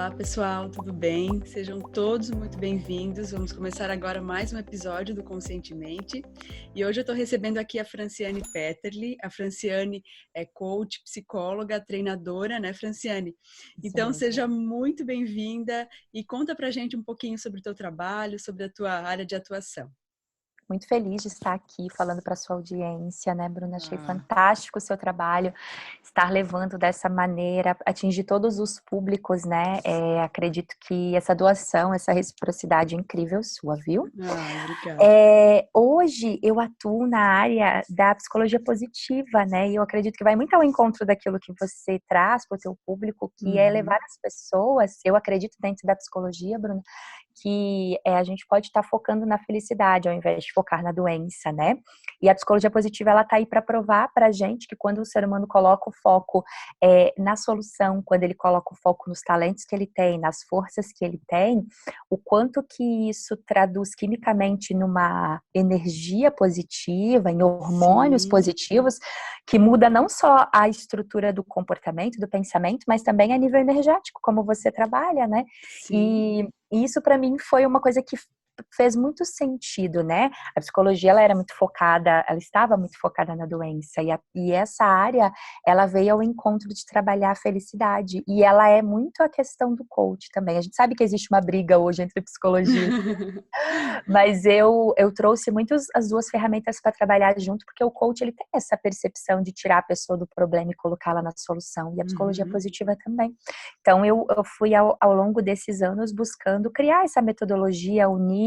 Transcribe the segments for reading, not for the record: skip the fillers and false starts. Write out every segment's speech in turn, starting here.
Olá, pessoal, tudo bem? Sejam todos muito bem-vindos. Vamos começar agora mais um episódio do Conscientemente. E hoje eu estou recebendo aqui a Franciane Peterli. A Franciane é coach, psicóloga, treinadora, né, Franciane? Isso Então, mesmo. seja muito bem-vinda e conta pra gente um pouquinho sobre o teu trabalho, sobre a tua área de atuação. Muito feliz de estar aqui falando para a sua audiência, né, Bruna? Achei Ah. fantástico o seu trabalho, estar levando dessa maneira, atingir todos os públicos, né? Acredito que essa doação, essa reciprocidade é incrível sua, viu? Obrigada. Hoje eu atuo na área da psicologia positiva, né? E eu acredito que vai muito ao encontro daquilo que você traz para o teu público, que é levar as pessoas, eu acredito dentro da psicologia, Bruna, que a gente pode estar focando na felicidade ao invés de focar na doença, né? E a psicologia positiva, ela tá aí para provar pra gente que quando o ser humano coloca o foco na solução, quando ele coloca o foco nos talentos que ele tem, nas forças que ele tem, o quanto que isso traduz quimicamente numa energia positiva, em hormônios positivos, que muda não só a estrutura do comportamento, do pensamento, mas também a nível energético, como você trabalha, né? Sim. E isso para mim foi uma coisa que fez muito sentido, né? A psicologia, ela era muito focada, ela estava muito focada na doença, e essa área, ela veio ao encontro de trabalhar a felicidade, e ela é muito a questão do coach também. A gente sabe que existe uma briga hoje entre psicologia mas eu trouxe muito as duas ferramentas para trabalhar junto, porque o coach, ele tem essa percepção de tirar a pessoa do problema e colocá-la na solução, e a psicologia positiva também. Então, eu fui ao longo desses anos buscando criar essa metodologia, unir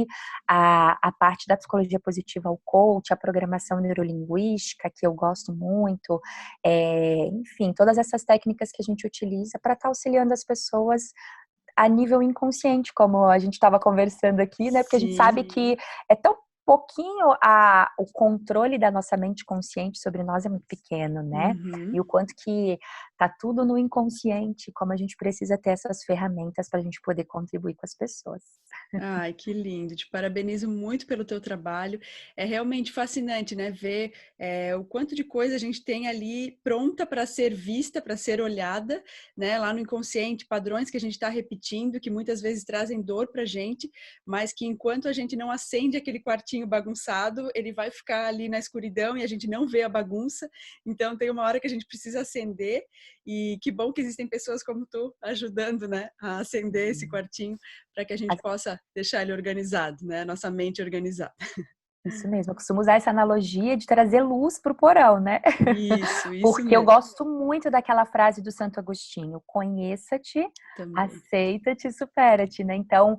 a parte da psicologia positiva ao coach, a programação neurolinguística, que eu gosto muito, enfim, todas essas técnicas que a gente utiliza para estar auxiliando as pessoas a nível inconsciente, como a gente estava conversando aqui, né? Porque a gente sabe que é tão pouquinho o controle da nossa mente consciente sobre nós é muito pequeno, né? E o quanto que tá tudo no inconsciente, como a gente precisa ter essas ferramentas para a gente poder contribuir com as pessoas. Ai, que lindo! Te parabenizo muito pelo teu trabalho. É realmente fascinante, né? Ver o quanto de coisa a gente tem ali pronta para ser vista, para ser olhada, né? Lá no inconsciente, padrões que a gente está repetindo, que muitas vezes trazem dor para a gente, mas que enquanto a gente não acende aquele quartinho bagunçado, ele vai ficar ali na escuridão e a gente não vê a bagunça. Então tem uma hora que a gente precisa acender, e que bom que existem pessoas como tu ajudando, né? A acender esse quartinho para que a gente possa deixar ele organizado, né? Nossa mente organizada. Isso mesmo, eu costumo usar essa analogia de trazer luz para o porão, né? Isso Porque eu mesmo. gosto muito daquela frase do Santo Agostinho: conheça-te, Também. aceita-te, supera-te, né? Então,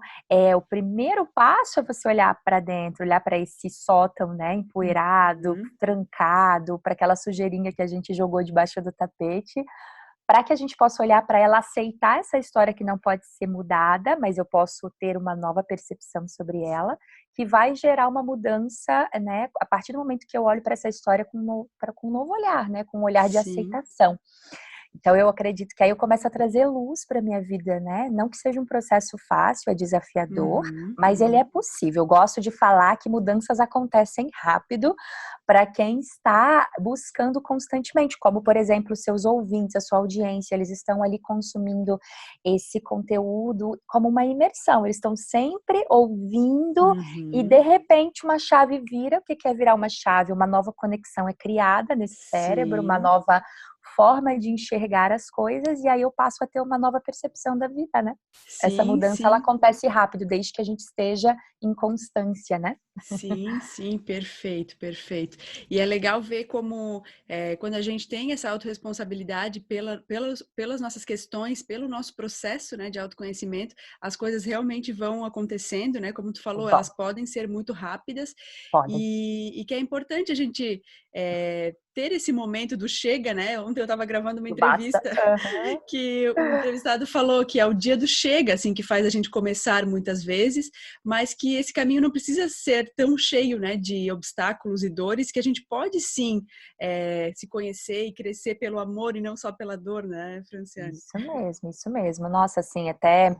o primeiro passo é você olhar para dentro, olhar para esse sótão, né, empoeirado, trancado, para aquela sujeirinha que a gente jogou debaixo do tapete, para que a gente possa olhar para ela, aceitar essa história que não pode ser mudada, mas eu posso ter uma nova percepção sobre ela, que vai gerar uma mudança, né, a partir do momento que eu olho para essa história com um novo olhar, né, com um olhar de Sim. aceitação. Então, eu acredito que aí eu começo a trazer luz para minha vida, né? Não que seja um processo fácil, é desafiador, mas ele é possível. Eu gosto de falar que mudanças acontecem rápido para quem está buscando constantemente, como, por exemplo, os seus ouvintes, a sua audiência, eles estão ali consumindo esse conteúdo como uma imersão. Eles estão sempre ouvindo e, de repente, uma chave vira. O que é virar uma chave? Uma nova conexão é criada nesse cérebro, uma nova forma de enxergar as coisas, e aí eu passo a ter uma nova percepção da vida, né? Essa mudança, ela acontece rápido, desde que a gente esteja em constância, né? Sim, perfeito, perfeito. E é legal ver como, quando a gente tem essa autorresponsabilidade pelas nossas questões, pelo nosso processo, né, de autoconhecimento, as coisas realmente vão acontecendo, né? Como tu falou, elas podem ser muito rápidas, Podem. e que é importante a gente ter esse momento do chega, né? Ontem eu estava gravando uma Basta. entrevista que o entrevistado falou que é o dia do chega, assim, que faz a gente começar muitas vezes, mas que esse caminho não precisa ser tão cheio, né, de obstáculos e dores, que a gente pode sim se conhecer e crescer pelo amor e não só pela dor, né, Franciane? Isso mesmo. Nossa, assim, até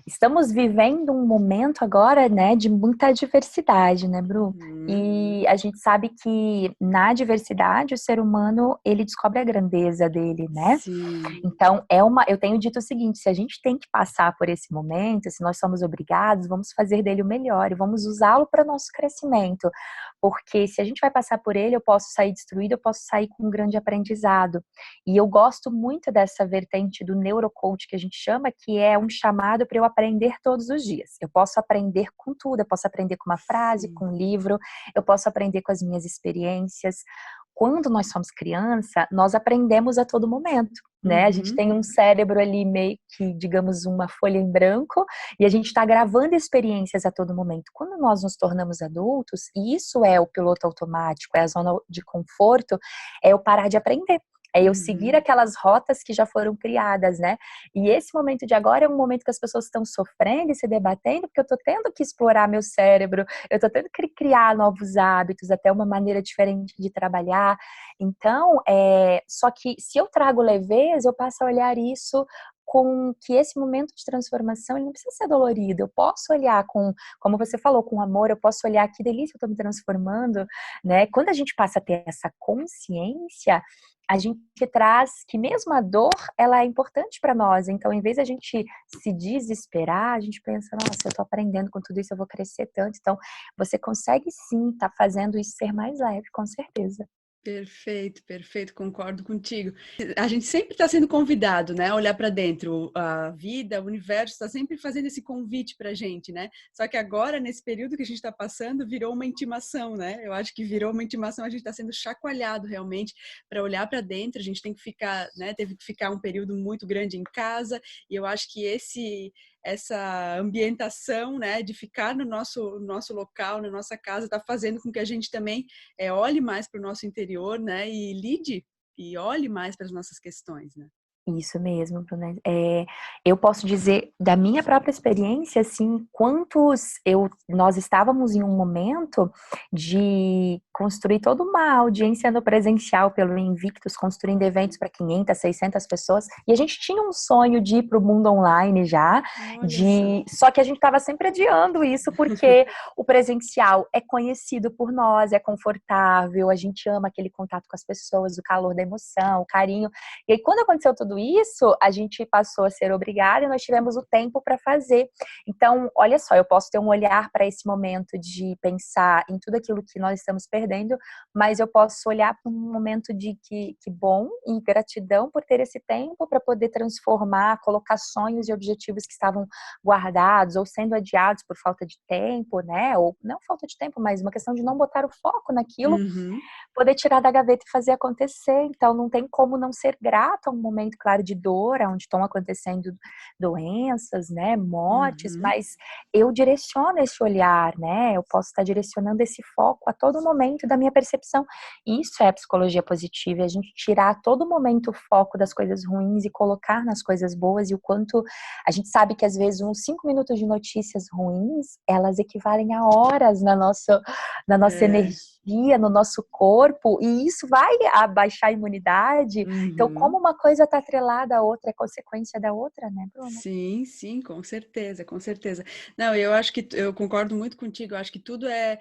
estamos vivendo um momento agora, né, de muita diversidade, né, Bru? E a gente sabe que na diversidade o ser humano, ele descobre a grandeza dele, né? Sim. Então, eu tenho dito o seguinte, se a gente tem que passar por esse momento, se nós somos obrigados, vamos fazer dele o melhor e vamos usá-lo para o nosso crescimento. Porque se a gente vai passar por ele, eu posso sair destruída, eu posso sair com um grande aprendizado. E eu gosto muito dessa vertente do neurocoach que a gente chama, que é um chamado para eu aprender todos os dias. Eu posso aprender com tudo, eu posso aprender com uma frase, Sim. com um livro, eu posso aprender com as minhas experiências. Quando nós somos criança, nós aprendemos a todo momento, né? A gente Uhum. tem um cérebro ali meio que, digamos, uma folha em branco, e a gente está gravando experiências a todo momento. Quando nós nos tornamos adultos, e isso é o piloto automático, é a zona de conforto, é eu parar de aprender. É eu seguir Uhum. aquelas rotas que já foram criadas, né? E esse momento de agora é um momento que as pessoas estão sofrendo e se debatendo, porque eu tô tendo que explorar meu cérebro, eu tô tendo que criar novos hábitos, até uma maneira diferente de trabalhar. Então, só que se eu trago leveza, eu passo a olhar isso com que esse momento de transformação ele não precisa ser dolorido. Eu posso olhar com, como você falou, com amor, eu posso olhar que delícia eu estou me transformando, né? Quando a gente passa a ter essa consciência, a gente traz que mesmo a dor, ela é importante para nós. Então, em vez de a gente se desesperar, a gente pensa, nossa, eu tô aprendendo com tudo isso, eu vou crescer tanto. Então, você consegue sim estar fazendo isso ser mais leve, com certeza. Perfeito, perfeito, concordo contigo. A gente sempre está sendo convidado, né, a olhar para dentro. A vida, o universo está sempre fazendo esse convite para a gente, né? Só que agora, nesse período que a gente está passando, virou uma intimação, né? Eu acho que virou uma intimação, a gente está sendo chacoalhado realmente para olhar para dentro. A gente tem que ficar, né? Teve que ficar um período muito grande em casa e eu acho que essa ambientação, né, de ficar no nosso local, na nossa casa, está fazendo com que a gente também olhe mais para o nosso interior, né, e lide e olhe mais para as nossas questões, né? Isso mesmo, Bruna. Eu posso dizer da minha própria experiência, assim, nós estávamos em um momento de construir toda uma audiência no presencial pelo Invictus, construindo eventos para 500, 600 pessoas, e a gente tinha um sonho de ir para o mundo online já, Olha só. só que a gente estava sempre adiando isso porque o presencial é conhecido por nós, é confortável, a gente ama aquele contato com as pessoas, o calor da emoção, o carinho. E aí, quando aconteceu tudo isso, a gente passou a ser obrigada e nós tivemos o tempo para fazer. Então, olha só, eu posso ter um olhar para esse momento de pensar em tudo aquilo que nós estamos perdendo, mas eu posso olhar para um momento de que bom e gratidão por ter esse tempo para poder transformar, colocar sonhos e objetivos que estavam guardados ou sendo adiados por falta de tempo, né? Ou não falta de tempo, mas uma questão de não botar o foco naquilo, Uhum, poder tirar da gaveta e fazer acontecer. Então, não tem como não ser grato a um momento, claro, de dor, onde estão acontecendo doenças, né, mortes, uhum. mas eu direciono esse olhar, né, eu posso estar direcionando esse foco a todo momento da minha percepção. Isso é a psicologia positiva, é a gente tirar a todo momento o foco das coisas ruins e colocar nas coisas boas, e o quanto a gente sabe que às vezes uns 5 minutos de notícias ruins, elas equivalem a horas na nossa É, energia, no nosso corpo, e isso vai abaixar a imunidade. Então, como uhum. uma coisa está atrelada à outra, é consequência da outra, né, Bruna? Sim, sim, com certeza, com certeza. Não, eu acho que eu concordo muito contigo. Eu acho que tudo é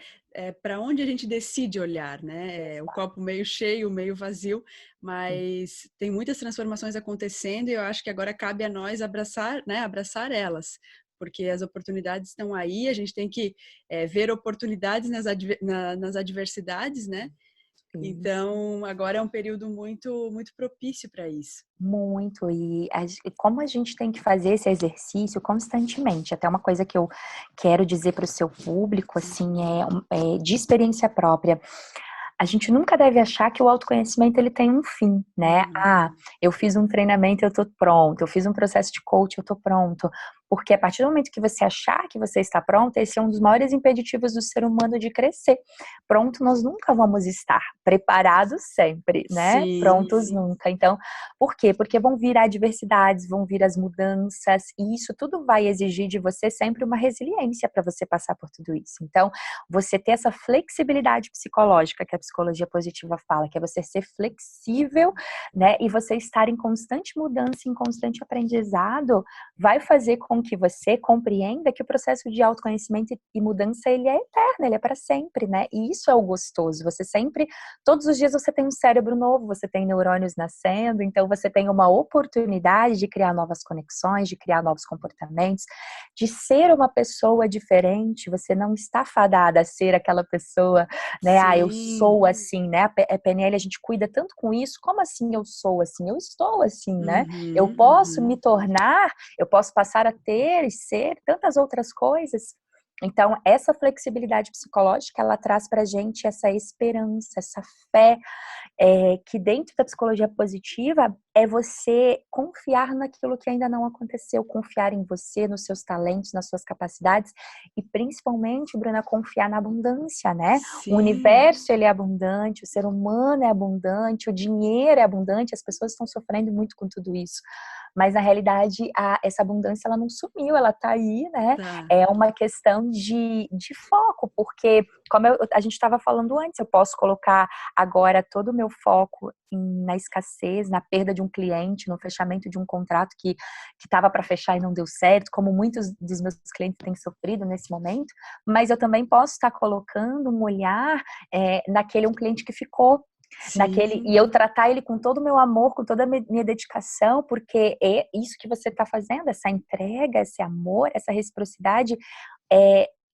para onde a gente decide olhar, né? É o copo meio cheio, meio vazio, mas tem muitas transformações acontecendo e eu acho que agora cabe a nós abraçar, né? Abraçar elas, porque as oportunidades estão aí. A gente tem que ver oportunidades nas adversidades, né? Isso. Então, agora é um período muito, muito propício para isso. Muito, e como a gente tem que fazer esse exercício constantemente, até uma coisa que eu quero dizer para o seu público, assim, é de experiência própria. A gente nunca deve achar que o autoconhecimento ele tem um fim, né? Uhum. Ah, eu fiz um treinamento, eu tô pronto. Eu fiz um processo de coach, eu tô pronto. Porque a partir do momento que você achar que você está pronto, esse é um dos maiores impeditivos do ser humano de crescer. Pronto, nós nunca vamos estar. Preparados sempre, né? Sim, Prontos nunca. Então, por quê? Porque vão vir adversidades, vão vir as mudanças, e isso tudo vai exigir de você sempre uma resiliência para você passar por tudo isso. Então, você ter essa flexibilidade psicológica que a psicologia positiva fala, que é você ser flexível, né, e você estar em constante mudança, em constante aprendizado, vai fazer com com que você compreenda que o processo de autoconhecimento e mudança, ele é eterno, ele é para sempre, né? E isso é o gostoso. Você sempre, todos os dias você tem um cérebro novo, você tem neurônios nascendo, então você tem uma oportunidade de criar novas conexões, de criar novos comportamentos, de ser uma pessoa diferente. Você não está fadada a ser aquela pessoa, né? Ah, eu Sim. sou assim, né? A PNL, a gente cuida tanto com isso. Como assim eu sou assim? Eu estou assim, né? Eu Uhum, posso me uhum. tornar, eu posso passar a ter e ser tantas outras coisas. Então, essa flexibilidade psicológica, ela traz pra gente essa esperança, essa fé, que dentro da psicologia positiva é você confiar naquilo que ainda não aconteceu, confiar em você, nos seus talentos, nas suas capacidades e principalmente, Bruna, confiar na abundância, né? O Sim. universo, ele é abundante, o ser humano é abundante, o dinheiro é abundante, as pessoas estão sofrendo muito com tudo isso. Mas na realidade, essa abundância, ela não sumiu, ela tá aí, né? Tá. É uma questão de foco, porque como a gente estava falando antes, eu posso colocar agora todo o meu foco na escassez, na perda de um cliente, no fechamento de um contrato que estava para fechar e não deu certo, como muitos dos meus clientes têm sofrido nesse momento, mas eu também posso estar colocando um olhar naquele um cliente que ficou, naquele, e Sim. eu tratar ele com todo o meu amor, com toda a minha dedicação, porque é isso que você está fazendo, essa entrega, esse amor, essa reciprocidade,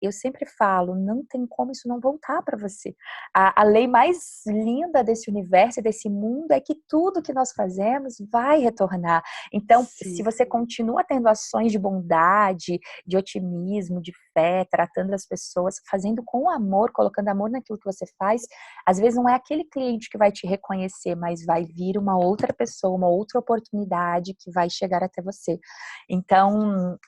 eu sempre falo, não tem como isso não voltar para você. A lei mais linda desse universo e desse mundo é que tudo que nós fazemos vai retornar. Então, se Sim. você continua tendo ações de bondade, de otimismo, de fé, tratando as pessoas, fazendo com amor, colocando amor naquilo que você faz, às vezes não é aquele cliente que vai te reconhecer, mas vai vir uma outra pessoa, uma outra oportunidade que vai chegar até você. Então,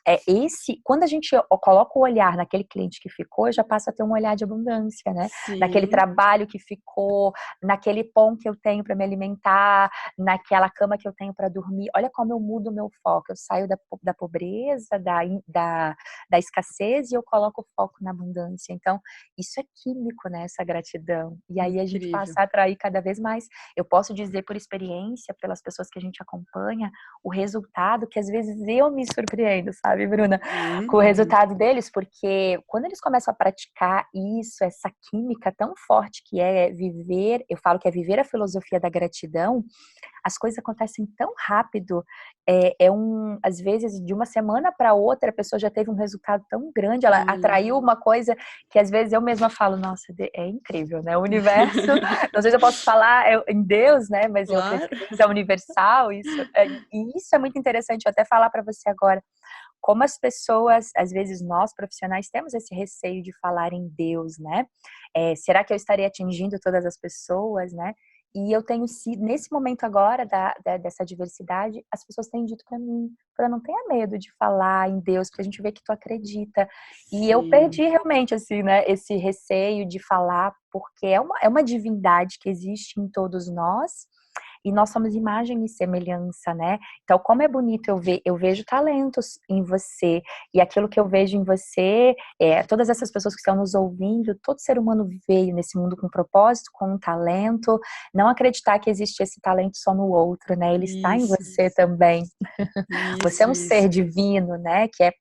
quando a gente coloca o olhar naquele cliente que ficou, eu já passo a ter um olhar de abundância, né? Naquele Sim. trabalho que ficou, naquele pão que eu tenho para me alimentar, naquela cama que eu tenho para dormir. Olha como eu mudo o meu foco. Eu saio da pobreza, da escassez e eu coloco o foco na abundância. Então, isso é químico, né? Essa gratidão. E aí a gente Incrível. passa a atrair cada vez mais. Eu posso dizer por experiência, pelas pessoas que a gente acompanha, o resultado que às vezes eu me surpreendo, sabe, Bruna? Com o resultado deles, porque quando eles começam a praticar isso, essa química tão forte que é viver, eu falo que é viver a filosofia da gratidão, as coisas acontecem tão rápido, às vezes de uma semana para outra a pessoa já teve um resultado tão grande, ela Olha. atraiu uma coisa que às vezes eu mesma falo, nossa, é incrível, né? O universo, não sei se eu posso falar em Deus, né? Mas eu acredito Claro. que Deus é universal, e isso é muito interessante, eu até falar para você agora como as pessoas, às vezes nós profissionais temos esse receio de falar em Deus, né? Será que eu estarei atingindo todas as pessoas, né? E eu tenho sido, nesse momento agora dessa diversidade, as pessoas têm dito para mim, para não tenha medo de falar em Deus, porque a gente vê que tu acredita. E eu Sim. perdi realmente, assim, né, esse receio de falar, porque é uma divindade que existe em todos nós, e nós somos imagem e semelhança, né? Então, como é bonito eu vejo talentos em você, e aquilo que eu vejo em você, todas essas pessoas que estão nos ouvindo, todo ser humano veio nesse mundo com um propósito, com um talento, não acreditar que existe esse talento só no outro, né? Ele está em Isso. você também. Você é Isso, um ser isso. divino, né? Que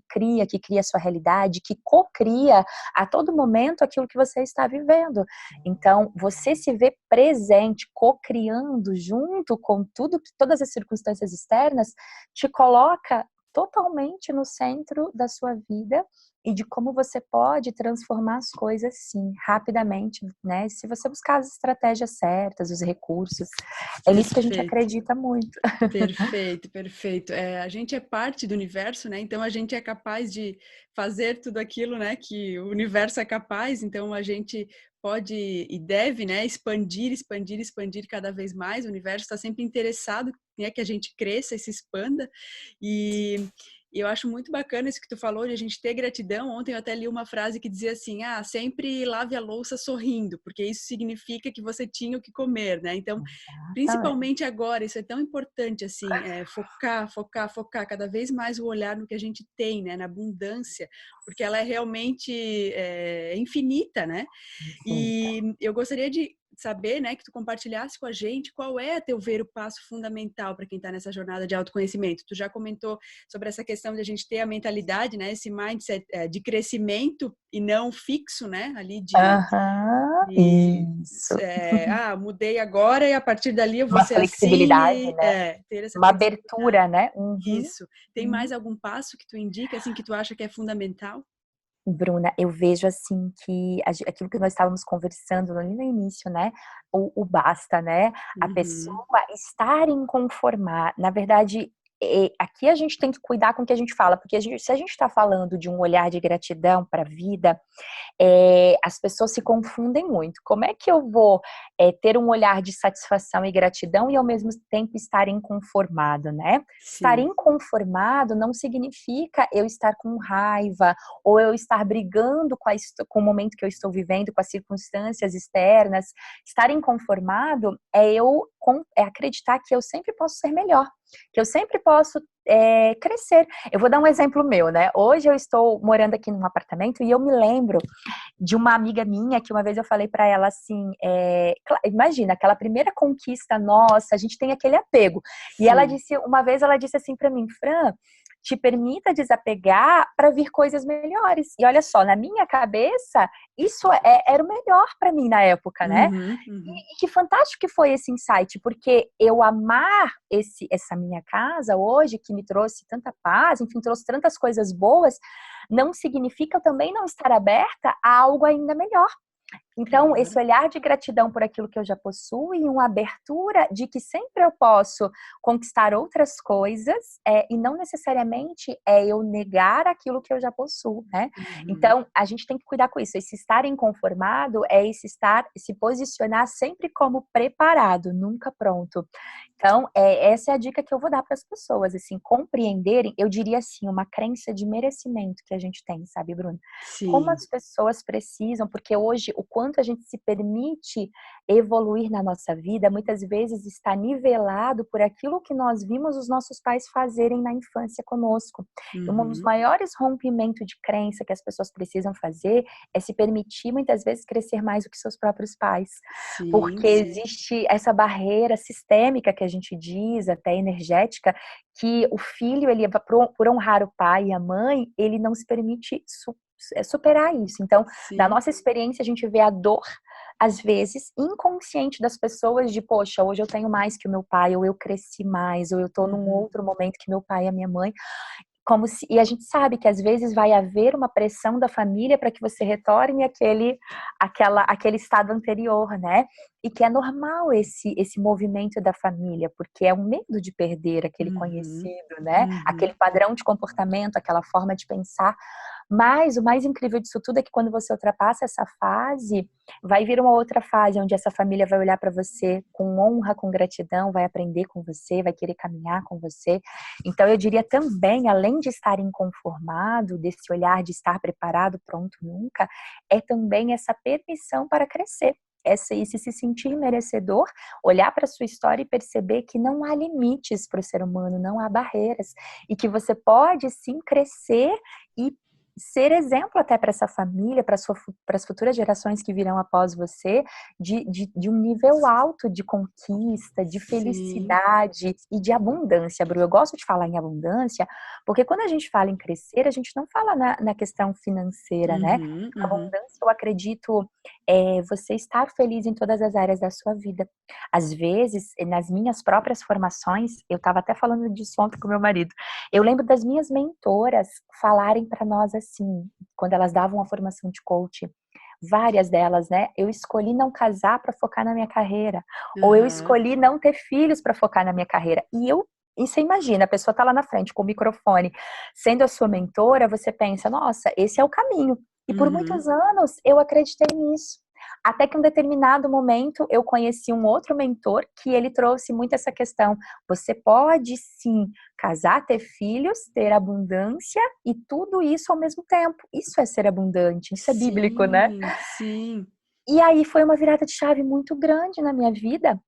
cria a sua realidade, que co-cria a todo momento aquilo que você está vivendo. Então, você se vê presente, co-criando junto com tudo, todas as circunstâncias externas, te coloca totalmente no centro da sua vida e de como você pode transformar as coisas, sim, rapidamente, né? Se você buscar as estratégias certas, os recursos. É nisso que a gente Perfeito. acredita muito. Perfeito, perfeito. A gente é parte do universo, né? Então a gente é capaz de fazer tudo aquilo, né? Que o universo é capaz. Então a gente pode e deve, né? Expandir, expandir, expandir cada vez mais. O universo está sempre interessado, né? Que a gente cresça e se expanda. E eu acho muito bacana isso que tu falou de a gente ter gratidão. Ontem eu até li uma frase que dizia assim: sempre lave a louça sorrindo, porque isso significa que você tinha o que comer, né? Então Exatamente. principalmente agora, isso é tão importante, assim, focar, focar, focar cada vez mais o olhar no que a gente tem, né, na abundância, porque ela é realmente infinita, né? Infinita. E eu gostaria de saber, né, que tu compartilhasse com a gente qual é, a teu ver, o passo fundamental para quem está nessa jornada de autoconhecimento. Tu já comentou sobre essa questão de a gente ter a mentalidade, né, esse mindset de crescimento e não fixo, né, ali Aham, isso. mudei agora e a partir dali eu vou Uma ser flexibilidade, assim, né? ter essa Uma flexibilidade. abertura, né? Uhum, Isso. Tem uhum. mais algum passo que tu indica, assim, que tu acha que é fundamental? Bruna, eu vejo assim que aquilo que nós estávamos conversando ali no início, né? O basta, né? A pessoa Uhum. estar inconformar. Na verdade, aqui a gente tem que cuidar com o que a gente fala, porque se a gente está falando de um olhar de gratidão para a vida, as pessoas se confundem muito. Como é que eu vou ter um olhar de satisfação e gratidão e ao mesmo tempo estar inconformado, né? Estar Sim. inconformado não significa eu estar com raiva ou eu estar brigando com o momento que eu estou vivendo, com as circunstâncias externas. Estar inconformado é acreditar que eu sempre posso ser melhor, que eu sempre posso crescer. Eu vou dar um exemplo meu, né? Hoje eu estou morando aqui num apartamento e eu me lembro de uma amiga minha que uma vez eu falei para ela assim, imagina, aquela primeira conquista nossa, a gente tem aquele apego. E Sim. uma vez ela disse assim para mim, Fran, te permita desapegar para vir coisas melhores. E olha só, na minha cabeça, isso era o melhor para mim na época, né? Uhum, uhum. E que fantástico que foi esse insight, porque eu amar essa minha casa hoje, que me trouxe tanta paz, enfim, trouxe tantas coisas boas, não significa eu também não estar aberta a algo ainda melhor. Então, esse Claro. olhar de gratidão por aquilo que eu já possuo e uma abertura de que sempre eu posso conquistar outras coisas e não necessariamente é eu negar aquilo que eu já possuo, né? Uhum. Então, a gente tem que cuidar com isso. Esse estar inconformado é se posicionar sempre como preparado, nunca pronto. Então, essa é a dica que eu vou dar para as pessoas, assim, compreenderem, eu diria assim, uma crença de merecimento que a gente tem, sabe, Bruno? Como Sim. as pessoas precisam, porque hoje o quanto a gente se permite evoluir na nossa vida, muitas vezes está nivelado por aquilo que nós vimos os nossos pais fazerem na infância conosco. E um dos Uhum. maiores rompimentos de crença que as pessoas precisam fazer é se permitir muitas vezes crescer mais do que seus próprios pais. Sim, Porque sim. existe essa barreira sistêmica que a gente diz, até energética, que o filho, ele por honrar o pai e a mãe, ele não se permite superar isso. Então, na Sim. nossa experiência, a gente vê a dor, às vezes, inconsciente das pessoas de, poxa, hoje eu tenho mais que o meu pai, ou eu cresci mais, ou eu tô num Uhum. outro momento que meu pai e a minha mãe. E a gente sabe que às vezes vai haver uma pressão da família para que você retorne aquele estado anterior, né? E que é normal esse movimento da família, porque é um medo de perder aquele Uhum. conhecido, né? Aquele Uhum. padrão de comportamento, aquela forma de pensar. Mas o mais incrível disso tudo é que quando você ultrapassa essa fase, vai vir uma outra fase onde essa família vai olhar para você com honra, com gratidão, vai aprender com você, vai querer caminhar com você. Então, eu diria também, além de estar inconformado, desse olhar de estar preparado, pronto, nunca, é também essa permissão para crescer. Esse se sentir merecedor, olhar para a sua história e perceber que não há limites para o ser humano, não há barreiras, e que você pode sim crescer e ser exemplo até para essa família, para as futuras gerações que virão após você, de um nível alto de conquista, de Sim. felicidade e de abundância, Bru. Eu gosto de falar em abundância, porque quando a gente fala em crescer, a gente não fala na questão financeira, né? Uhum. Uhum. Abundância, eu acredito, você estar feliz em todas as áreas da sua vida. Às vezes, nas minhas próprias formações, eu estava até falando disso ontem com meu marido, eu lembro das minhas mentoras falarem para nós assim, quando elas davam a formação de coach, várias delas, né? Eu escolhi não casar para focar na minha carreira, ou eu Aham. escolhi não ter filhos para focar na minha carreira. E você imagina, a pessoa tá lá na frente com o microfone, sendo a sua mentora, você pensa, nossa, esse é o caminho. E por Uhum. muitos anos eu acreditei nisso. Até que em um determinado momento eu conheci um outro mentor que ele trouxe muito essa questão. Você pode sim casar, ter filhos, ter abundância e tudo isso ao mesmo tempo. Isso é ser abundante, isso é bíblico, né? Sim, sim. E aí foi uma virada de chave muito grande na minha vida,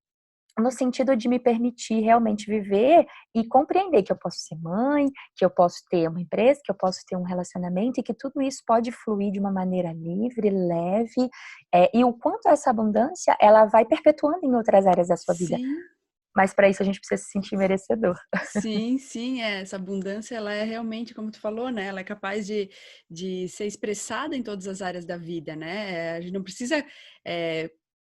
no sentido de me permitir realmente viver e compreender que eu posso ser mãe, que eu posso ter uma empresa, que eu posso ter um relacionamento e que tudo isso pode fluir de uma maneira livre, leve, e o quanto essa abundância, ela vai perpetuando em outras áreas da sua vida. Sim. Mas para isso a gente precisa se sentir merecedor. Sim, sim, essa abundância, ela é realmente, como tu falou, né? Ela é capaz de ser expressada em todas as áreas da vida, né? A gente não precisa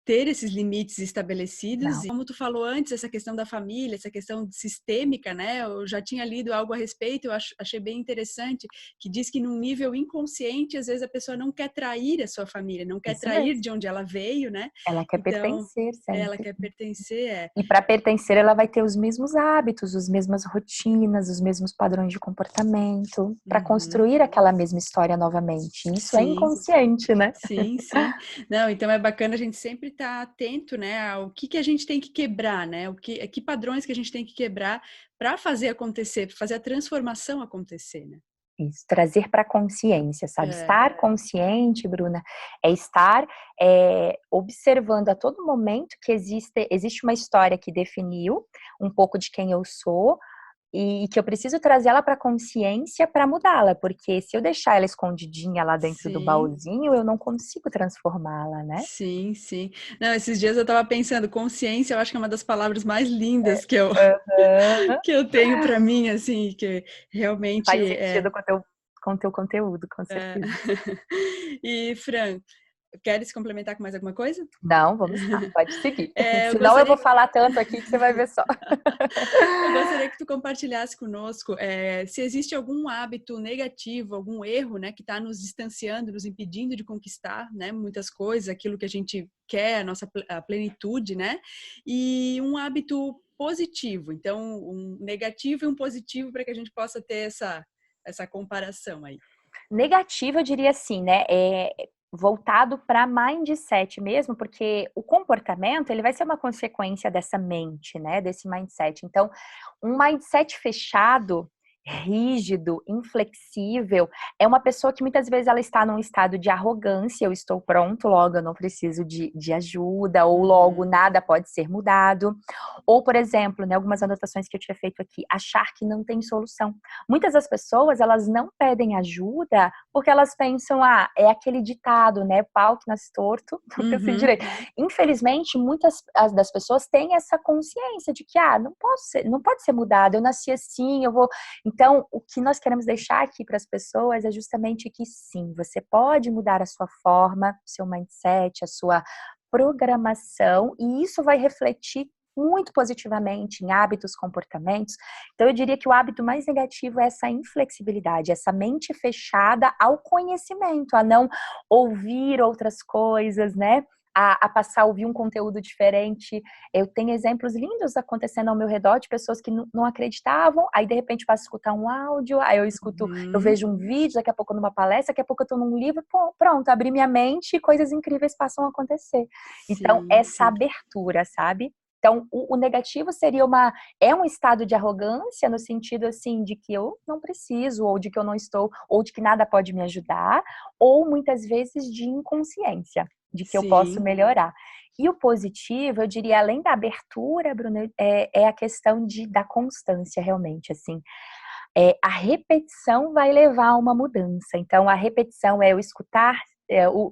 ter esses limites estabelecidos. Não. E como tu falou antes, essa questão da família, essa questão sistêmica, né? Eu já tinha lido algo a respeito, achei bem interessante, que diz que num nível inconsciente, às vezes a pessoa não quer trair a sua família, não quer Isso trair mesmo. de onde ela veio, né? Ela quer Então, pertencer ela sempre. quer pertencer, E para pertencer, ela vai ter os mesmos hábitos, as mesmas rotinas, os mesmos padrões de comportamento, para Uhum. construir aquela mesma história novamente. Isso é Sim. inconsciente, né? Sim, sim. Não, então é bacana a gente sempre estar atento, né, ao que a gente tem que quebrar, né? Que padrões que a gente tem que quebrar para fazer acontecer, para fazer a transformação acontecer, né? Isso, trazer para a consciência, sabe? É, Estar consciente, Bruna, é estar observando a todo momento que existe uma história que definiu um pouco de quem eu sou, e que eu preciso trazer ela para consciência para mudá-la, porque se eu deixar ela escondidinha lá dentro do sim, baúzinho, eu não consigo transformá-la, né? sim, sim. Não, esses dias eu estava pensando, consciência, eu acho que é uma das palavras mais lindas Aham. que eu tenho para mim, assim, que realmente Faz é. sentido com teu conteúdo, com é. certeza. E, Fran, queres complementar com mais alguma coisa? Não, vamos lá, pode seguir. Eu Senão eu vou gostaria falar tanto aqui que você vai ver só. Eu gostaria que tu compartilhasse conosco se existe algum hábito negativo, algum erro, né, que está nos distanciando, nos impedindo de conquistar, né, muitas coisas, aquilo que a gente quer, a plenitude, né, e um hábito positivo. Então, um negativo e um positivo para que a gente possa ter essa comparação aí. Negativo, eu diria assim, né? Voltado para mindset mesmo, porque o comportamento ele vai ser uma consequência dessa mente, né? Desse mindset. Então, um mindset fechado, rígido, inflexível, é uma pessoa que muitas vezes ela está num estado de arrogância, eu estou pronto, logo eu não preciso de ajuda, ou logo Uhum. nada pode ser mudado. Ou, por exemplo, né, algumas anotações que eu tinha feito aqui, achar que não tem solução. Muitas das pessoas, elas não pedem ajuda porque elas pensam, é aquele ditado, né, pau que nasce torto, nunca se Uhum. direito. Infelizmente, muitas das pessoas têm essa consciência de que, não pode ser mudado, eu nasci assim, eu vou... Então, o que nós queremos deixar aqui para as pessoas é justamente que sim, você pode mudar a sua forma, o seu mindset, a sua programação, e isso vai refletir muito positivamente em hábitos, comportamentos. Então, eu diria que o hábito mais negativo é essa inflexibilidade, essa mente fechada ao conhecimento, a não ouvir outras coisas, né? A passar a ouvir um conteúdo diferente. Eu tenho exemplos lindos acontecendo ao meu redor de pessoas que não acreditavam, aí de repente passo a escutar um áudio, aí eu Uhum. vejo um vídeo, daqui a pouco numa palestra, daqui a pouco eu estou num livro, pronto, abri minha mente e coisas incríveis passam a acontecer. Então, Sim, essa sim. abertura, sabe? Então, o negativo seria um estado de arrogância no sentido assim de que eu não preciso, ou de que eu não estou, ou de que nada pode me ajudar, ou muitas vezes de inconsciência, de que eu posso Sim, melhorar. E o positivo, eu diria, além da abertura, Bruna, é a questão da constância, realmente, assim. A repetição vai levar a uma mudança. Então, a repetição é eu escutar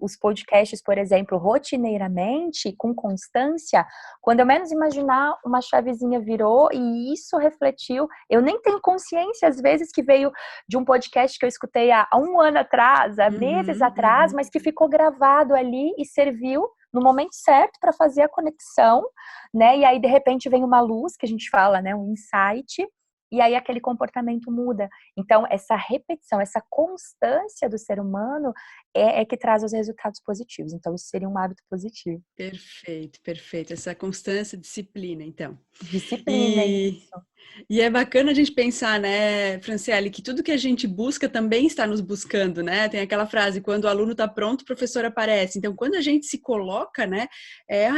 os podcasts, por exemplo, rotineiramente, com constância, quando eu menos imaginar, uma chavezinha virou e isso refletiu. Eu nem tenho consciência, às vezes, que veio de um podcast que eu escutei há um ano atrás, há meses Uhum. atrás, mas que ficou gravado ali e serviu no momento certo para fazer a conexão, né? E aí, de repente, vem uma luz, que a gente fala, né? Um insight, e aí aquele comportamento muda. Então, essa repetição, essa constância do ser humano é que traz os resultados positivos. Então, isso seria um hábito positivo. Perfeito, perfeito. Essa constância, disciplina, então. Disciplina, E, isso. e é bacana a gente pensar, né, Franciele, que tudo que a gente busca também está nos buscando, né? Tem aquela frase, quando o aluno está pronto, o professor aparece. Então, quando a gente se coloca, né,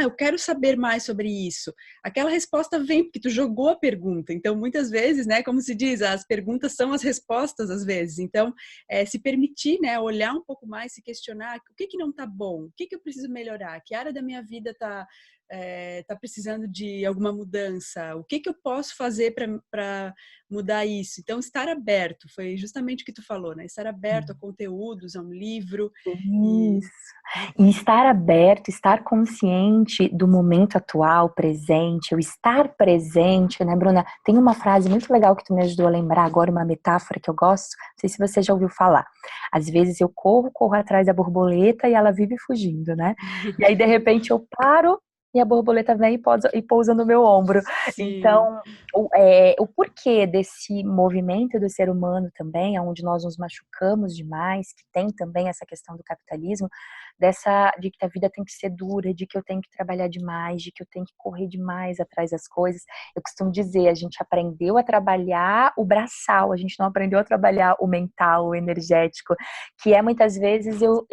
eu quero saber mais sobre isso. Aquela resposta vem porque tu jogou a pergunta. Então, muitas vezes, né, como se diz, as perguntas são as respostas às vezes. Então, se permitir, né, olhar um pouco mais, se questionar, o que não está bom? O que eu preciso melhorar? Que área da minha vida está precisando de alguma mudança? O que que eu posso fazer para mudar isso? Então, estar aberto, foi justamente o que tu falou, né? Estar aberto a conteúdos, a um livro e... Isso. E estar aberto, estar consciente do momento atual, presente, o estar presente, né, Bruna? Tem uma frase muito legal que tu me ajudou a lembrar agora, uma metáfora que eu gosto, não sei se você já ouviu falar. Às vezes eu corro atrás da borboleta e ela vive fugindo, né? E aí, de repente, eu paro e a borboleta vem e pousa no meu ombro. Sim, Então, o porquê desse movimento do ser humano também, onde nós nos machucamos demais, que tem também essa questão do capitalismo, de que a vida tem que ser dura, de que eu tenho que trabalhar demais, de que eu tenho que correr demais atrás das coisas. Eu costumo dizer, a gente aprendeu a trabalhar o braçal, a gente não aprendeu a trabalhar o mental, o energético, que é muitas vezes eu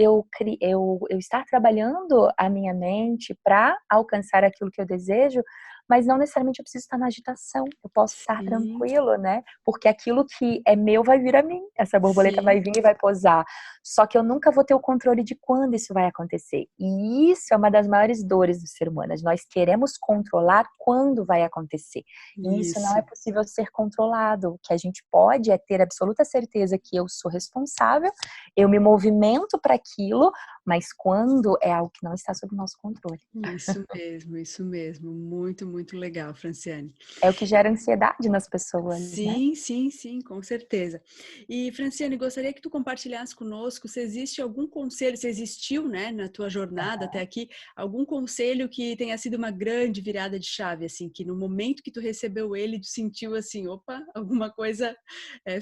estar trabalhando a minha mente para alcançar aquilo que eu desejo, mas não necessariamente eu preciso estar na agitação, eu posso estar sim, tranquilo, né? Porque aquilo que é meu vai vir a mim, essa borboleta vai sim. vir e vai pousar. Só que eu nunca vou ter o controle de quando isso vai acontecer. E isso é uma das maiores dores do ser humano. Nós queremos controlar quando vai acontecer. E isso não é Isso, possível ser controlado. O que a gente pode é ter absoluta certeza que eu sou responsável, eu me movimento para aquilo, mas quando é algo que não está sob nosso controle. isso mesmo. Muito, muito legal, Franciane. É o que gera ansiedade nas pessoas, né? Sim, sim, sim, com certeza. E, Franciane, gostaria que tu compartilhasse conosco se existe algum conselho, se existiu, né, na tua jornada até aqui, algum conselho que tenha sido uma grande virada de chave, assim, que no momento que tu recebeu ele, tu sentiu assim, opa, alguma coisa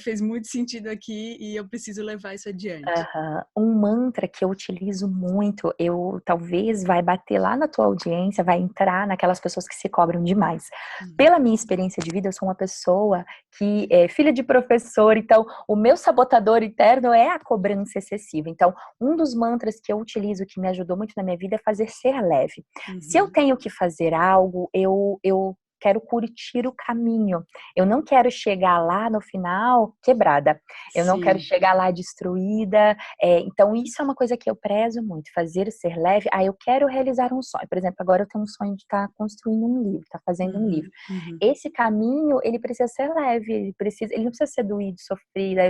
fez muito sentido aqui e eu preciso levar isso adiante. Aham. Um mantra que eu utilizo muito, eu talvez vai bater lá na tua audiência, vai entrar naquelas pessoas que se cobram demais. Uhum. Pela minha experiência de vida, eu sou uma pessoa que é filha de professor, então o meu sabotador interno é a cobrança excessiva. Então, um dos mantras que eu utilizo que me ajudou muito na minha vida é fazer ser leve. Se eu Uhum. tenho que fazer algo, eu quero curtir o caminho. Eu não quero chegar lá no final quebrada. Eu não quero Sim. chegar lá destruída. Então, isso é uma coisa que eu prezo muito, fazer ser leve. Eu quero realizar um sonho. Por exemplo, agora eu tenho um sonho de estar construindo um livro, estar fazendo um livro. Uhum. Uhum. Esse caminho, ele precisa ser leve, ele não precisa ser doído, sofrido.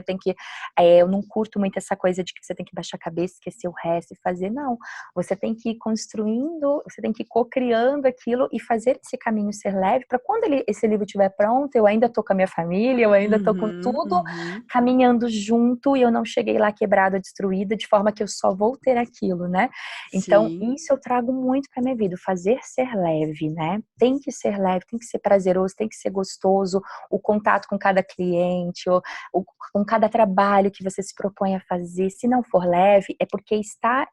Eu não curto muito essa coisa de que você tem que baixar a cabeça, esquecer o resto e fazer. Não, você tem que ir construindo, você tem que ir co-criando aquilo e fazer esse caminho ser leve, para quando esse livro estiver pronto, eu ainda tô com a minha família, eu ainda tô com Uhum. tudo Uhum. caminhando junto e eu não cheguei lá quebrada, destruída, de forma que eu só vou ter aquilo, né? Então, Sim. isso eu trago muito para minha vida, o fazer ser leve, né? Tem que ser leve, tem que ser prazeroso, tem que ser gostoso, o contato com cada cliente, com cada trabalho que você se propõe a fazer. Se não for leve, é porque está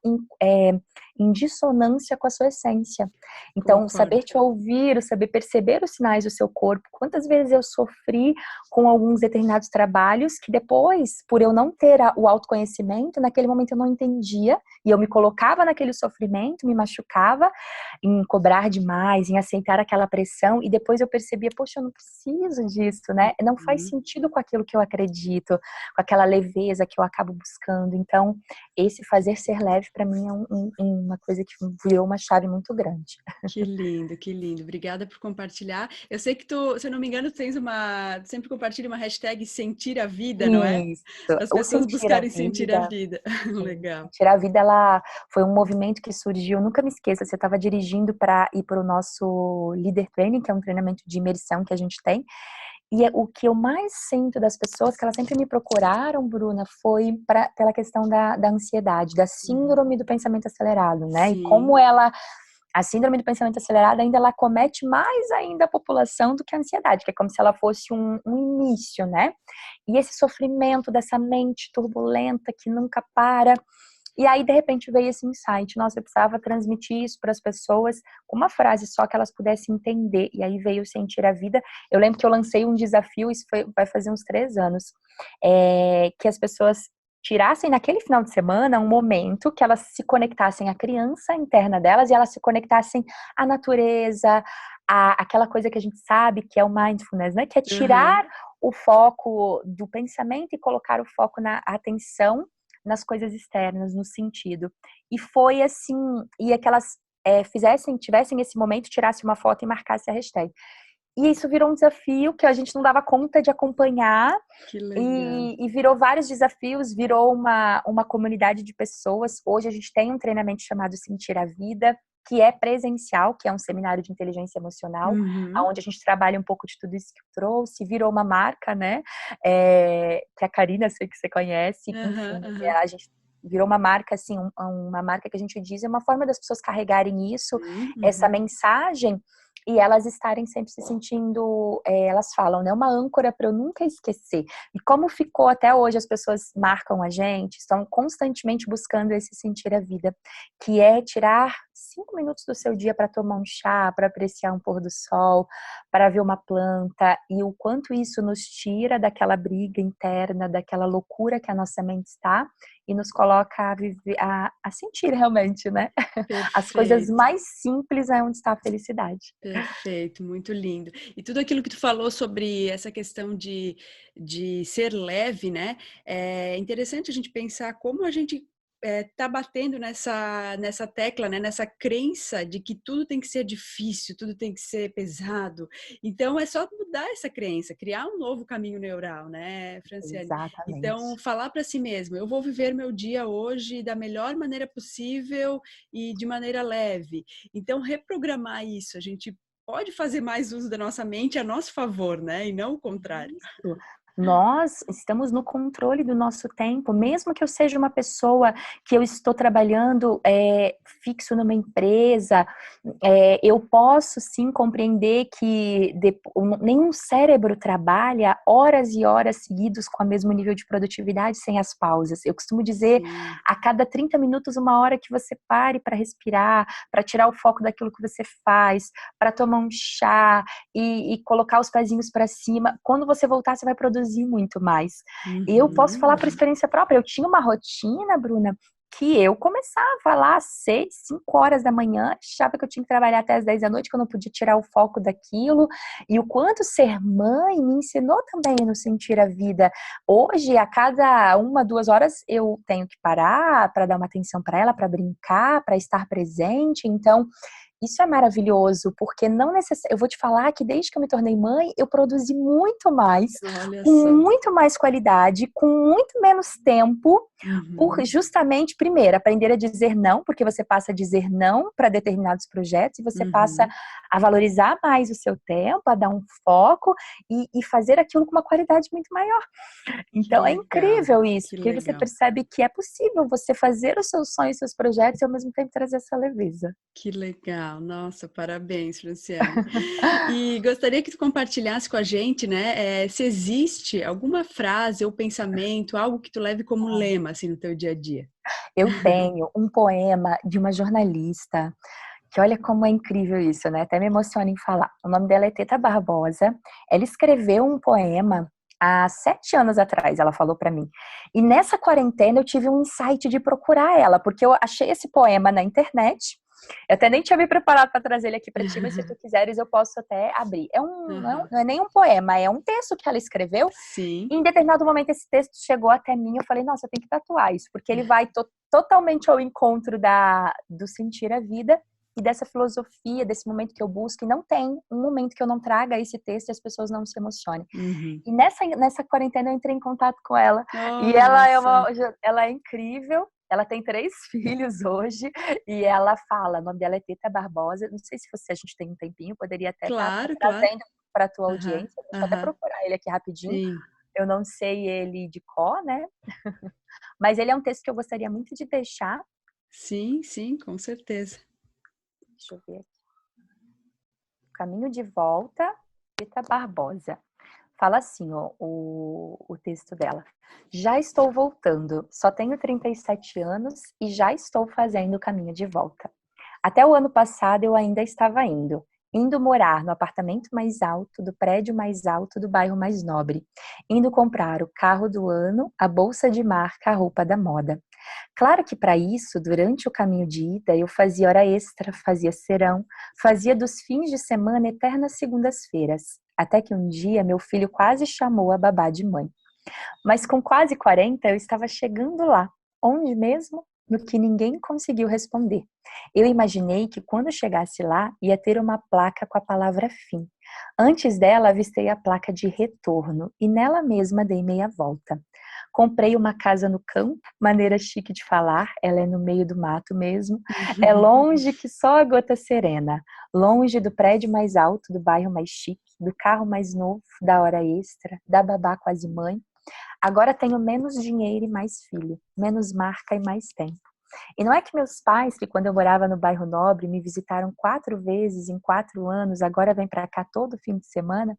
em dissonância com a sua essência. Então, Concordo. saber te ouvir, saber perceber os sinais do seu corpo. Quantas vezes eu sofri com alguns determinados trabalhos que depois, por eu não ter o autoconhecimento, naquele momento eu não entendia e eu me colocava naquele sofrimento, me machucava em cobrar demais, em aceitar aquela pressão e depois eu percebia, poxa, eu não preciso disso, né? Não faz Uhum. sentido com aquilo que eu acredito, com aquela leveza que eu acabo buscando. Então, esse fazer ser leve para mim é uma coisa que virou uma chave muito grande. Que lindo, que lindo. Obrigada por compartilhar. Eu sei que tu, se eu não me engano, tu sempre compartilha uma hashtag sentir a vida, não é? Isso, Para as o pessoas sentir a buscarem sentir a vida. vida. Sim, Legal. sentir a vida, ela foi um movimento que surgiu, nunca me esqueça, você estava dirigindo para ir para o nosso Leader Training, que é um treinamento de imersão que a gente tem, e o que eu mais sinto das pessoas, que elas sempre me procuraram, Bruna, foi pela questão da ansiedade, da Uhum. síndrome do pensamento acelerado, né? E Sim, como a síndrome do pensamento acelerado ainda ela comete mais ainda a população do que a ansiedade, que é como se ela fosse um início, né? E esse sofrimento dessa mente turbulenta que nunca para. E aí, de repente, veio esse insight. Nossa, eu precisava transmitir isso para as pessoas com uma frase só que elas pudessem entender. E aí veio sentir a vida. Eu lembro que eu lancei um desafio, vai fazer uns 3 anos, que as pessoas tirassem naquele final de semana um momento que elas se conectassem à criança interna delas e elas se conectassem à natureza, aquela coisa que a gente sabe que é o mindfulness, né? Que é tirar aham, o foco do pensamento e colocar o foco na atenção nas coisas externas, no sentido. E foi assim, e aquelas tivessem esse momento, tirasse uma foto e marcasse a hashtag. E isso virou um desafio que a gente não dava conta de acompanhar. Que legal. E virou vários desafios, virou uma comunidade de pessoas. Hoje a gente tem um treinamento chamado Sentir a Vida, que é presencial, que é um seminário de inteligência emocional, Uhum. onde a gente trabalha um pouco de tudo isso que eu trouxe, virou uma marca, né? Que a Karina, sei que você conhece, Aham, enfim, aham. a gente virou uma marca, assim, uma marca que a gente diz, é uma forma das pessoas carregarem isso, essa Uhum. mensagem, e elas estarem sempre se sentindo, elas falam, né, uma âncora para eu nunca esquecer. E como ficou até hoje, as pessoas marcam a gente, estão constantemente buscando esse sentir a vida, que é tirar 5 minutos do seu dia para tomar um chá, para apreciar um pôr do sol, para ver uma planta, e o quanto isso nos tira daquela briga interna, daquela loucura que a nossa mente está, e nos coloca a viver, a sentir realmente, né? As coisas Perfeito. mais simples é onde está a felicidade. Perfeito, muito lindo. E tudo aquilo que tu falou sobre essa questão de ser leve, né? É interessante a gente pensar como a gente tá batendo nessa tecla, né? Nessa crença de que tudo tem que ser difícil, tudo tem que ser pesado. Então é só mudar essa crença, criar um novo caminho neural, né, Franciane? Então Exatamente. falar para si mesmo, eu vou viver meu dia hoje da melhor maneira possível e de maneira leve. Então, reprogramar isso, a gente pode fazer mais uso da nossa mente a nosso favor, né? E não o contrário. Isso. Nós estamos no controle do nosso tempo, mesmo que eu seja uma pessoa que eu estou trabalhando fixo numa empresa, eu posso sim compreender que nenhum cérebro trabalha horas e horas seguidas com o mesmo nível de produtividade sem as pausas. Eu costumo dizer, Sim, a cada 30 minutos, uma hora que você pare para respirar, para tirar o foco daquilo que você faz, para tomar um chá, e colocar os pezinhos para cima. Quando você voltar, você vai produzir muito mais. Eu posso uhum, falar por experiência própria. Eu tinha uma rotina, Bruna, que eu começava lá às 6, 5 horas da manhã, achava que eu tinha que trabalhar até às 10 da noite, que eu não podia tirar o foco daquilo, e o quanto ser mãe me ensinou também no sentir a vida. Hoje, a cada 1, 2 horas, eu tenho que parar para dar uma atenção para ela, para brincar, para estar presente. Então, isso é maravilhoso, porque não necessariamente. Eu vou te falar que desde que eu me tornei mãe, eu produzi muito mais, olha com só. muito mais qualidade, com muito menos tempo, por Uhum, justamente, primeiro, aprender a dizer não, porque você passa a dizer não para determinados projetos e você passa uhum, a valorizar mais o seu tempo, a dar um foco e fazer aquilo com uma qualidade muito maior. que Então é legal, incrível isso, que porque você legal. percebe que é possível você fazer os seus sonhos, seus projetos e ao mesmo tempo trazer essa leveza. Que legal, nossa, parabéns, Franciane. E gostaria que tu compartilhasse com a gente, né, se existe alguma frase ou pensamento, algo que tu leve como lema, assim, no teu dia a dia. Eu tenho um poema de uma jornalista, que olha como é incrível isso, né? Até me emociona em falar. O nome dela é Teta Barbosa. Ela escreveu um poema há 7 anos atrás, ela falou pra mim. E nessa quarentena eu tive um insight de procurar ela, porque eu achei esse poema na internet. Eu até nem tinha me preparado para trazer ele aqui para ti, mas se tu quiseres eu posso até abrir. Aham. Não é nem um poema, é um texto que ela escreveu. Sim, E em determinado momento esse texto chegou até mim, eu falei, nossa, eu tenho que tatuar isso, porque ele vai totalmente ao encontro do sentir a vida e dessa filosofia, desse momento que eu busco, e não tem um momento que eu não traga esse texto e as pessoas não se emocionem. uhum. E nessa quarentena eu entrei em contato com ela, e Olha só, ela é incrível, ela tem 3 filhos hoje, e ela fala, o nome dela é Teta Barbosa, não sei se a gente tem um tempinho, poderia até estar claro, claro. trazendo para a tua Aham, audiência, deixa eu até aham. procurar ele aqui rapidinho, Sim, eu não sei ele de cor, né? Mas ele é um texto que eu gostaria muito de deixar. sim, sim, com certeza. Deixa eu ver aqui. Caminho de Volta, Rita Barbosa. Fala assim, ó, o texto dela. Já estou voltando, só tenho 37 anos e já estou fazendo o caminho de volta. Até o ano passado eu ainda estava indo morar no apartamento mais alto, do prédio mais alto, do bairro mais nobre, indo comprar o carro do ano, a bolsa de marca, a roupa da moda. Claro que para isso, durante o caminho de ida, eu fazia hora extra, fazia serão, fazia dos fins de semana eternas segundas-feiras, até que um dia meu filho quase chamou a babá de mãe. Mas com quase 40, eu estava chegando lá. Onde mesmo? no que ninguém conseguiu responder. Eu imaginei que quando chegasse lá, ia ter uma placa com a palavra fim. Antes dela, avistei a placa de retorno e nela mesma dei meia volta. Comprei uma casa no campo, maneira chique de falar, ela é no meio do mato mesmo. É longe que só a gota serena, longe do prédio mais alto, do bairro mais chique, do carro mais novo, da hora extra, da babá quase mãe. Agora tenho menos dinheiro e mais filho, menos marca e mais tempo. E não é que meus pais, que quando eu morava no bairro Nobre, me visitaram 4 vezes em 4 anos, agora vem para cá todo fim de semana,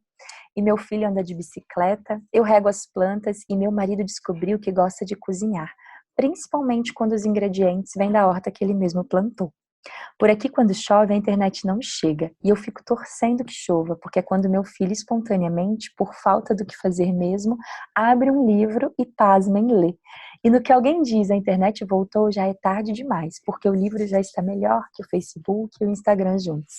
e meu filho anda de bicicleta, eu rego as plantas e meu marido descobriu que gosta de cozinhar, principalmente quando os ingredientes vêm da horta que ele mesmo plantou. Por aqui, quando chove, a internet não chega e eu fico torcendo que chova, porque é quando meu filho espontaneamente, por falta do que fazer mesmo, abre um livro e, pasmem, lê. E no que alguém diz a internet voltou, já é tarde demais, porque o livro já está melhor que o Facebook e o Instagram juntos.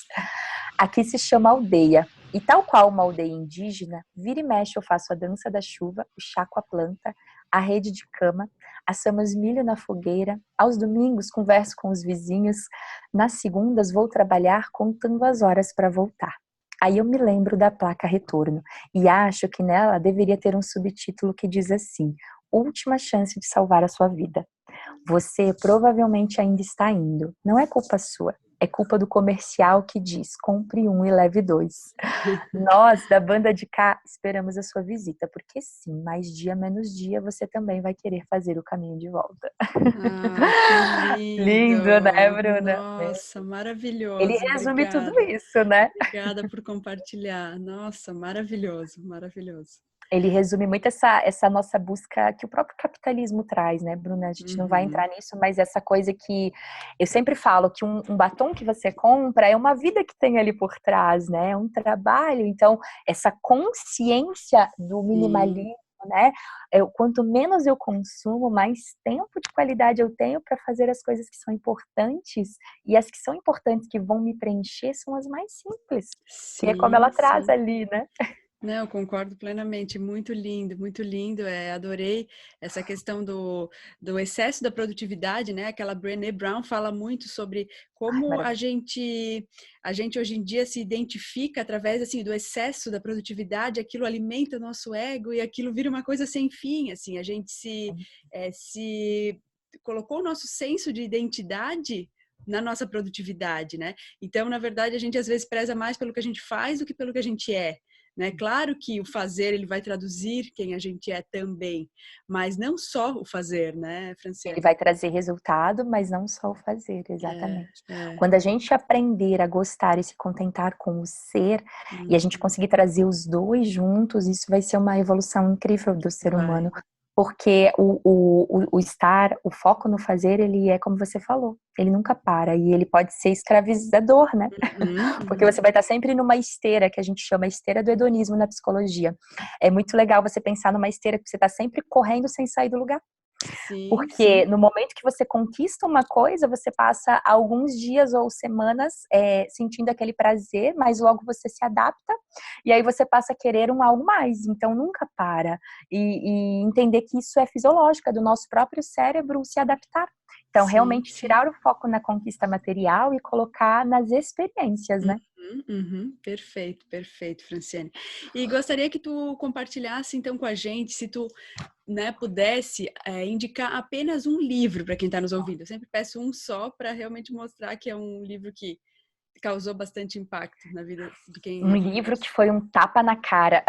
Aqui se chama aldeia. E tal qual uma aldeia indígena, vira e mexe eu faço a dança da chuva, o chá com a planta, a rede de cama, assamos milho na fogueira, aos domingos converso com os vizinhos, nas segundas vou trabalhar contando as horas para voltar. Aí eu me lembro da placa retorno e acho que nela deveria ter um subtítulo que diz assim: última chance de salvar a sua vida. Você provavelmente ainda está indo. Não é culpa sua. É culpa do comercial que diz: compre um e leve 2. Nós, da banda de cá, esperamos a sua visita, porque sim, mais dia menos dia você também vai querer fazer o caminho de volta. Ai, que Lindo, né, lindo! Bruna? Nossa, Ele maravilhoso. resume tudo Obrigada. isso, né? Obrigada por compartilhar. Nossa, maravilhoso, maravilhoso. Ele resume muito essa nossa busca que o próprio capitalismo traz, né, Bruna? A gente não vai entrar Uhum. nisso, mas essa coisa que eu sempre falo que um batom que você compra é uma vida que tem ali por trás, né? É um trabalho. Então, essa consciência do Sim, minimalismo, né? Quanto menos eu consumo, mais tempo de qualidade eu tenho para fazer as coisas que são importantes. E as que são importantes que vão me preencher são as mais simples, que é como sim, ela traz sim. ali, né? Não, concordo plenamente. Muito lindo, muito lindo. Adorei essa questão do excesso da produtividade, né? Aquela Brené Brown fala muito sobre Ai, como a maravilha. gente, a gente hoje em dia se identifica através assim do excesso da produtividade. Aquilo alimenta o nosso ego e aquilo vira uma coisa sem fim. Assim, a gente se colocou o nosso senso de identidade na nossa produtividade, né? Então, na verdade, a gente às vezes preza mais pelo que a gente faz do que pelo que a gente é. Né? Claro que o fazer ele vai traduzir quem a gente é também, mas não só o fazer, né, Ele Franciane? vai trazer resultado, mas não só o fazer, É, exatamente. é. Quando a gente aprender a gostar e se contentar com o ser, e a gente Uhum. conseguir trazer os dois juntos, isso vai ser uma evolução incrível do ser humano. Vai. Porque o estar, o foco no fazer, ele é como você falou, ele nunca para e ele pode ser escravizador, né? Uhum, Porque uhum. você vai estar sempre numa esteira, que a gente chama esteira do hedonismo na psicologia. É muito legal você pensar numa esteira que você está sempre correndo sem sair do lugar. Sim, Porque sim. no momento que você conquista uma coisa, você passa alguns dias ou semanas sentindo aquele prazer, mas logo você se adapta e aí você passa a querer um algo mais. Então nunca para. E entender que isso é fisiológico, é do nosso próprio cérebro se adaptar. Então, Sim, realmente sim. tirar o foco na conquista material e colocar nas experiências, né? Uhum, uhum. Perfeito, perfeito, Franciane. E gostaria que tu compartilhasse então com a gente, se tu, né, pudesse indicar apenas um livro para quem está nos ouvindo. Eu sempre peço um só para realmente mostrar que é um livro que causou bastante impacto na vida de Um quem livro que foi um tapa na cara,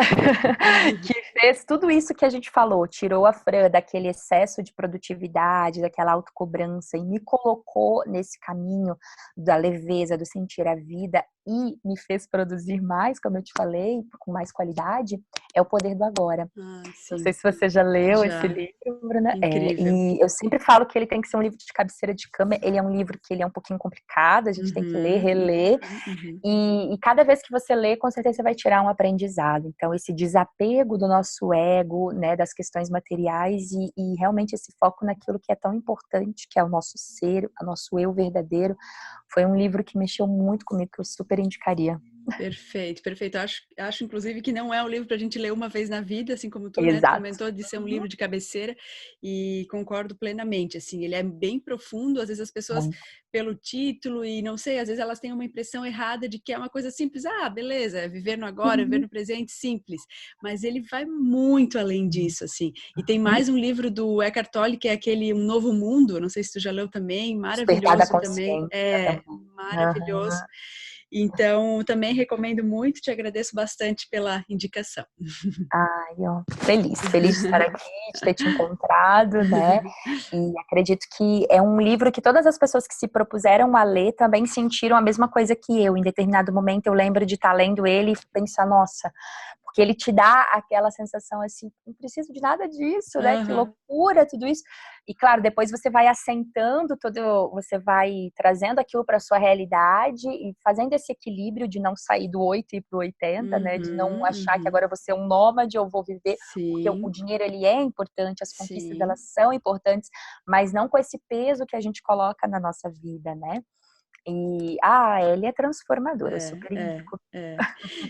que fez tudo isso que a gente falou, tirou a Fran daquele excesso de produtividade, daquela autocobrança e me colocou nesse caminho da leveza, do sentir a vida e me fez produzir mais, como eu te falei, com mais qualidade, é O Poder do Agora. Ah, Não sei sim, se você já leu esse já. livro, Bruna. Incrível. E eu sempre falo que ele tem que ser um livro de cabeceira de cama. Ele é um livro que ele é um pouquinho complicado, a gente tem que ler, Uhum, reler. uhum, uhum. E cada vez que você lê, com certeza você vai tirar um aprendizado. Então, esse desapego do nosso ego, né, das questões materiais e realmente esse foco naquilo que é tão importante, que é o nosso ser, o nosso eu verdadeiro, foi um livro que mexeu muito comigo, que eu super indicaria. Perfeito, perfeito. Acho inclusive que não é um livro para a gente ler uma vez na vida, assim como tu, né? Tu Exato. comentou de ser um livro de cabeceira e concordo plenamente, assim, ele é bem profundo, às vezes as pessoas, Muito. pelo título e não sei, às vezes elas têm uma impressão errada de que é uma coisa simples, beleza, é viver no agora, viver no presente, simples, mas ele vai muito além disso, assim. E tem mais um livro do Eckhart Tolle, que é aquele Um Novo Mundo, não sei se tu já leu também, Despertar da maravilhoso também, consciência maravilhoso. também. Então, também recomendo muito, te agradeço bastante pela indicação. Ai, ó, feliz de estar aqui, de ter te encontrado, né? E acredito que é um livro que todas as pessoas que se propuseram a ler também sentiram a mesma coisa que eu. Em determinado momento eu lembro de estar lendo ele e pensar, nossa, porque ele te dá aquela sensação assim, não preciso de nada disso, né? Que loucura tudo isso. E claro, depois você vai assentando você vai trazendo aquilo para sua realidade e fazendo esse equilíbrio de não sair do 8 e ir pro 80, né? De não achar que agora eu vou ser um nômade, eu vou viver, porque o Sim, dinheiro ele é importante, as conquistas sim. elas são importantes, mas não com esse peso que a gente coloca na nossa vida, né? E ele é transformador, eu super indico.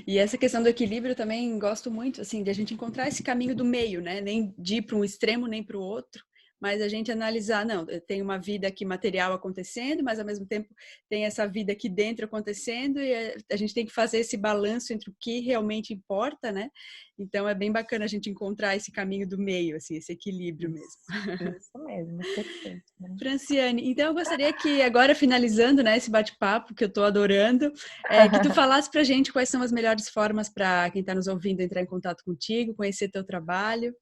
E essa questão do equilíbrio também gosto muito, assim, de a gente encontrar esse caminho do meio, né? Nem de ir para um extremo nem para o outro, mas a gente analisar, não, tem uma vida aqui material acontecendo, mas ao mesmo tempo tem essa vida aqui dentro acontecendo e a gente tem que fazer esse balanço entre o que realmente importa, né? Então é bem bacana a gente encontrar esse caminho do meio, assim, esse equilíbrio mesmo. Isso mesmo, perfeito. Né? Franciane, então eu gostaria que agora, finalizando, né, esse bate-papo que eu estou adorando, que tu falasse para a gente quais são as melhores formas para quem está nos ouvindo entrar em contato contigo, conhecer teu trabalho.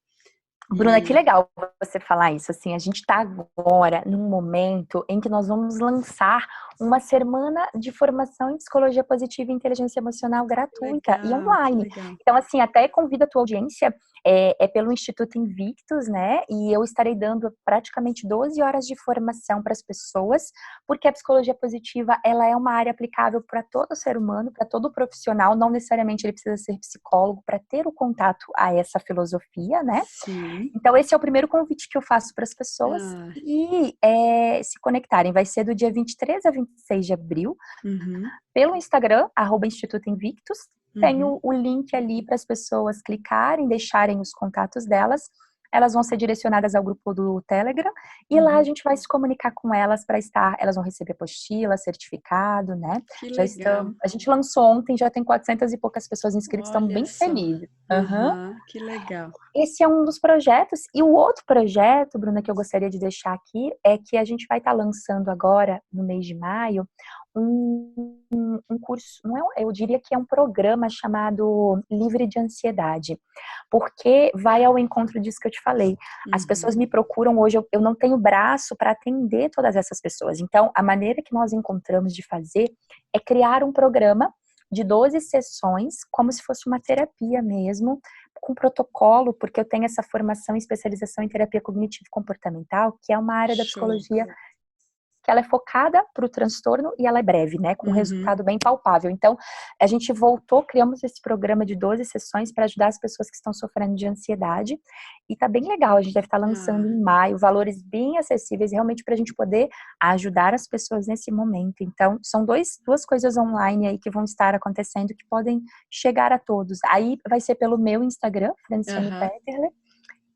Bruna, que legal você falar isso. Assim, a gente está agora num momento em que nós vamos lançar uma semana de formação em psicologia positiva e inteligência emocional gratuita e Legal, que online. legal. Então, assim, até convido a tua audiência, pelo Instituto Invictus, né? E eu estarei dando praticamente 12 horas de formação para as pessoas, porque a psicologia positiva, ela é uma área aplicável para todo ser humano, para todo profissional, não necessariamente ele precisa ser psicólogo para ter o contato a essa filosofia, né? Sim. Então, esse é o primeiro convite que eu faço para as pessoas e se conectarem. Vai ser do dia 23 a 26 de abril, pelo Instagram, @Instituto Invictus. Tem o link ali para as pessoas clicarem, deixarem os contatos delas. Elas vão ser direcionadas ao grupo do Telegram e lá a gente vai se comunicar com elas para elas vão receber apostila, certificado, né? Que Já legal. estamos, a gente lançou ontem, já tem 400 e poucas pessoas inscritas, estamos Olha bem só. felizes. Que legal. Esse é um dos projetos. E o outro projeto, Bruna, que eu gostaria de deixar aqui, é que a gente vai estar lançando agora, no mês de maio, um curso, eu diria que é um programa chamado Livre de Ansiedade, porque vai ao encontro disso que eu te falei. As pessoas me procuram hoje, eu não tenho braço para atender todas essas pessoas. Então, a maneira que nós encontramos de fazer é criar um programa de 12 sessões, como se fosse uma terapia mesmo, com protocolo, porque eu tenho essa formação e especialização em terapia cognitivo-comportamental, que é uma área da psicologia que ela é focada para o transtorno e ela é breve, né, com um resultado bem palpável. Então, a gente criamos esse programa de 12 sessões para ajudar as pessoas que estão sofrendo de ansiedade, e tá bem legal, a gente deve estar lançando em maio, valores bem acessíveis, realmente para a gente poder ajudar as pessoas nesse momento. Então, são duas coisas online aí que vão estar acontecendo que podem chegar a todos. Aí vai ser pelo meu Instagram, Franciane Peterle,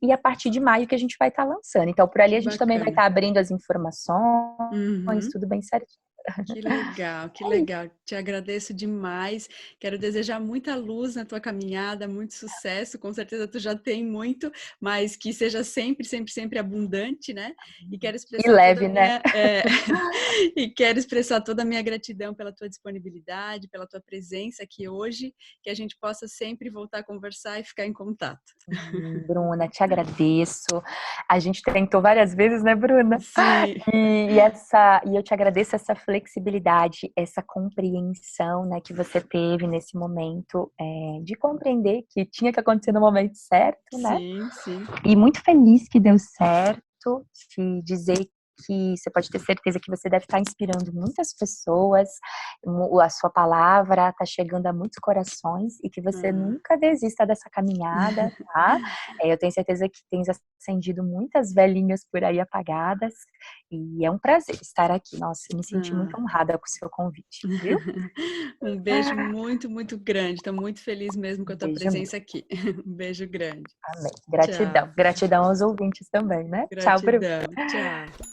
e a partir de maio que a gente vai estar lançando. Então, por ali Que a gente também vai bacana. estar abrindo as informações, tudo bem certinho. Que legal, que legal. Te agradeço demais. Quero desejar muita luz na tua caminhada, muito sucesso. Com certeza tu já tem muito, mas que seja sempre, sempre, sempre abundante, né? E quero E expressar toda a leve, né? minha e quero expressar toda a minha gratidão pela tua disponibilidade, pela tua presença aqui hoje, que a gente possa sempre voltar a conversar e ficar em contato. Bruna, te agradeço. A gente tentou várias vezes, né, Bruna? Sim. E eu te agradeço essa flexibilidade, essa compreensão, né, que você teve nesse momento, de compreender que tinha que acontecer no momento certo, né? Sim, sim. E muito feliz que deu certo, te dizer que você pode ter certeza que você deve estar inspirando muitas pessoas, a sua palavra está chegando a muitos corações e que você Ah. nunca desista dessa caminhada, tá? Eu tenho certeza que tens acendido muitas velhinhas por aí apagadas e é um prazer estar aqui. Nossa, eu me senti muito Ah. honrada com o seu convite, viu? Um beijo muito, muito grande. Estou muito feliz mesmo com a tua Beijo meu. presença aqui. Um beijo grande. Amém. Gratidão. Tchau. Gratidão aos ouvintes também, né? Tchau, Bru. Gratidão. Tchau.